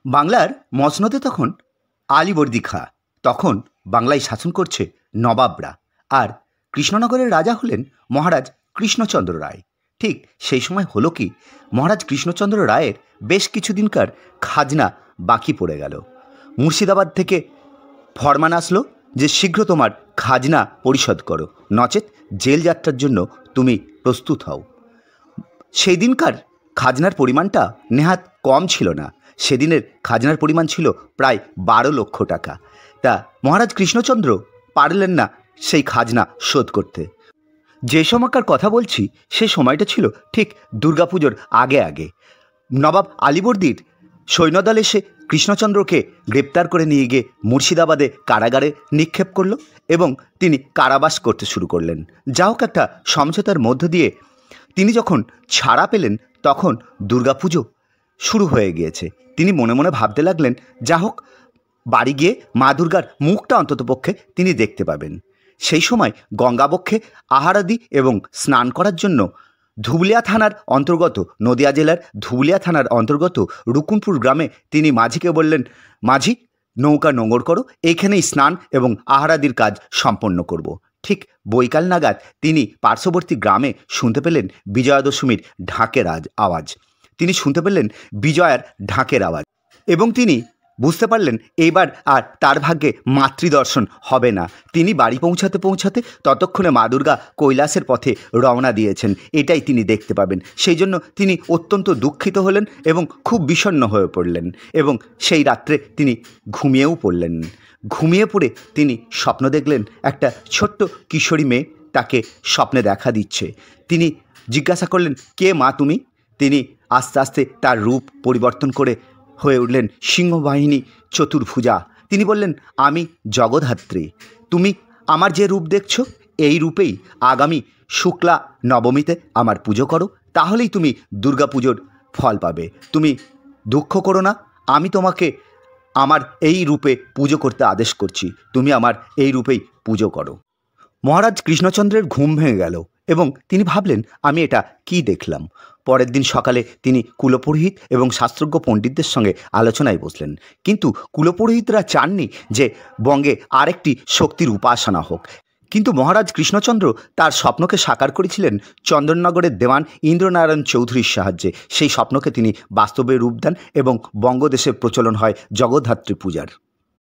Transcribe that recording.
বাংলার মসনদে তখন আলীবর্দী খাঁ। তখন বাংলায় শাসন করছে নবাবরা, আর কৃষ্ণনগরের রাজা হলেন মহারাজ কৃষ্ণচন্দ্র রায়। ঠিক সেই সময় হলো কি, মহারাজ কৃষ্ণচন্দ্র রায়ের বেশ কিছুদিনকার খাজনা বাকি পড়ে গেল। মুর্শিদাবাদ থেকে ফরমান আসলো যে শীঘ্র তোমার খাজনা পরিশোধ করো, নচেত জেল যাত্রার জন্য তুমি প্রস্তুত হও। সেই দিনকার খাজনার পরিমাণটা নেহাত কম ছিল না। সেদিনের খাজনার পরিমাণ ছিল প্রায় 12 লক্ষ টাকা। তা মহারাজ কৃষ্ণচন্দ্র পারলেন না সেই খাজনা শোধ করতে। যে সময়কার কথা বলছি সে সময়টা ছিল ঠিক দুর্গাপুজোর আগে আগে। নবাব আলীবর্দীর সৈন্যদল এসে কৃষ্ণচন্দ্রকে গ্রেপ্তার করে নিয়ে গিয়ে মুর্শিদাবাদে কারাগারে নিক্ষেপ করল এবং তিনি কারাবাস করতে শুরু করলেন। যা হোক, একটা সমঝোতার মধ্য দিয়ে তিনি যখন ছাড়া পেলেন তখন দুর্গাপুজো শুরু হয়ে গিয়েছে। তিনি মনে মনে ভাবতে লাগলেন, যা হোক, বাড়ি গিয়ে মা দুর্গার মুখটা অন্ততপক্ষে তিনি দেখতে পাবেন। সেই সময় গঙ্গাবক্ষে আহারাদি এবং স্নান করার জন্য ধুবুলিয়া থানার অন্তর্গত, নদিয়া জেলার ধুবুলিয়া থানার অন্তর্গত রুকুনপুর গ্রামে তিনি মাঝিকে বললেন, মাঝি, নৌকা নোঙর করো, এইখানেই স্নান এবং আহারাদির কাজ সম্পন্ন করব। ঠিক বৈকাল নাগাদ তিনি পার্শ্ববর্তী গ্রামে শুনতে পেলেন বিজয়া দশমীর ঢাকের আওয়াজ। তিনি শুনতে পেলেন বিজয়ার ঢাকের আওয়াজ এবং তিনি বুঝতে পারলেন এইবার আর তার ভাগ্যে মাতৃদর্শন হবে না। তিনি বাড়ি পৌঁছাতে পৌঁছাতে ততক্ষণে মা দুর্গা কৈলাসের পথে রওনা দিয়েছেন, এটাই তিনি দেখতে পাবেন। সেই জন্য তিনি অত্যন্ত দুঃখিত হলেন এবং খুব বিষণ্ণ হয়ে পড়লেন এবং সেই রাত্রে তিনি ঘুমিয়েও পড়লেন। ঘুমিয়ে পড়ে তিনি স্বপ্ন দেখলেন একটা ছোট্ট কিশোরী মেয়ে তাকে স্বপ্নে দেখা দিচ্ছে। তিনি জিজ্ঞাসা করলেন, কে মা তুমি? তিনি আস্তে আস্তে তার রূপ পরিবর্তন করে হয়ে উঠলেন সিংহবাহিনী চতুর্ভুজা। তিনি বললেন, আমি জগদ্ধাত্রী। তুমি আমার যে রূপ দেখছো এই রূপেই আগামী শুক্লা নবমীতে আমার পুজো করো, তাহলেই তুমি দুর্গাপুজোর ফল পাবে। তুমি দুঃখ করো না, আমি তোমাকে আমার এই রূপে পুজো করতে আদেশ করছি, তুমি আমার এই রূপেই পুজো করো। মহারাজ কৃষ্ণচন্দ্রের ঘুম ভেঙে গেল এবং তিনি ভাবলেন, আমি এটা কি দেখলাম। পরের দিন সকালে তিনি কুলপুরোহিত এবং শাস্ত্রজ্ঞ পণ্ডিতদের সঙ্গে আলোচনায় বসলেন। কিন্তু কুলপুরোহিতরা চাননি যে বঙ্গে আরেকটি শক্তির উপাসনা হোক। কিন্তু মহারাজ কৃষ্ণচন্দ্র তার স্বপ্নকে সাকার করেছিলেন চন্দননগরের দেওয়ান ইন্দ্রনারায়ণ চৌধুরীর সাহায্যে। সেই স্বপ্নকে তিনি বাস্তবে রূপ দেন এবং বঙ্গদেশে প্রচলন হয় জগদ্ধাত্রী পূজার।